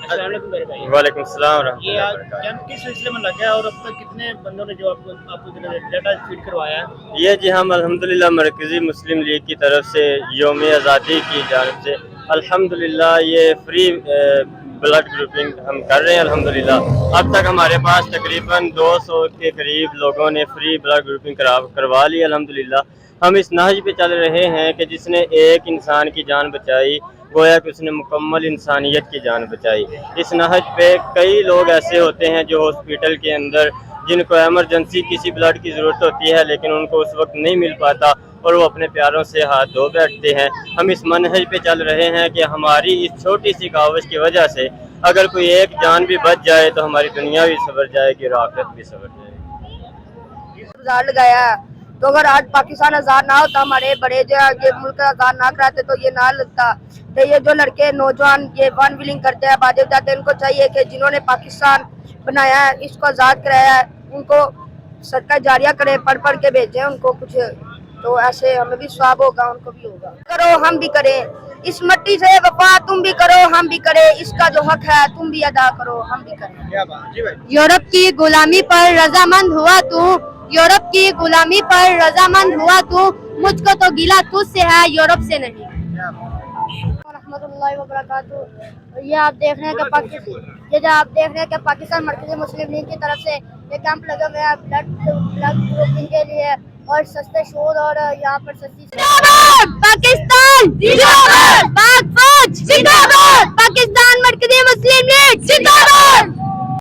السلام علیکم میرے بھائی. وعلیکم السلام ورحمۃ یہ اللہ آج وبرکاتہ. کیمپ کس سلسلے میں لگا ہے اور اب تک کتنے بندوں نے جو آپ کو ڈیٹا فیڈ کروایا ہے؟ یہ جی ہم الحمدللہ مرکزی مسلم لیگ کی طرف سے یوم آزادی کی جانب سے الحمدللہ یہ فری بلڈ گروپنگ ہم کر رہے ہیں الحمدللہ. اب تک ہمارے پاس تقریباً 200 کے قریب لوگوں نے فری بلڈ گروپنگ کروا لی الحمدللہ. ہم اس نہج پہ چل رہے ہیں کہ جس نے ایک انسان کی جان بچائی گویا کہ اس نے مکمل انسانیت کی جان بچائی. اس نہج پہ کئی لوگ ایسے ہوتے ہیں جو ہاسپٹل کے اندر جن کو ایمرجنسی کسی بلڈ کی ضرورت ہوتی ہے لیکن ان کو اس وقت نہیں مل پاتا اور وہ اپنے پیاروں سے ہاتھ دھو بیٹھتے ہیں. ہم اس منہج پہ چل رہے ہیں کہ ہماری اس چھوٹی سی کاوش کی وجہ سے اگر کوئی ایک جان بھی بچ جائے تو ہماری دنیا بھی سنور جائے گی اور آخرت بھی سنور جائے گی. لگایا ہے تو اگر آج پاکستان آزاد نہ ہوتا ہمارے بڑے جو یہ ملک آزاد نہ کراتے تو یہ نہ لگتا. تو یہ جو لڑکے نوجوان یہ ون ویلنگ کرتے ہیں باتیں جاتے ہیں ان کو چاہیے کہ جنہوں نے پاکستان بنایا ہے اس کو آزاد کرایا ہے ان کو صدقہ جاریہ کرے پڑھ پڑھ کے بھیجیں ان کو کچھ تو ایسے ہمیں بھی ثواب ہوگا ان کو بھی ہوگا. کرو ہم بھی کریں اس مٹی سے وفا تم بھی کرو ہم بھی کریں اس کا جو حق ہے تم بھی ادا کرو ہم بھی کریں. یورپ کی غلامی پر رضامند ہوا تو یورپ کی غلامی پر رضامند ہوا تو مجھ کو تو گیلا تجھ سے ہے یورپ سے نہیں. رحمۃ اللہ وبرکاتہ. یہ آپ دیکھ رہے ہیں کہ پاکستان مرکزی مسلم لیگ کی طرف سے یہ کیمپ لگے ہوئے ہیں بلڈ گروپنگ کے لیے اور سستے شور اور یہاں پر سستی پاکستان زندہ باد پاک فوج زندہ باد پاکستان مرکزی مسلم لیگ زندہ باد.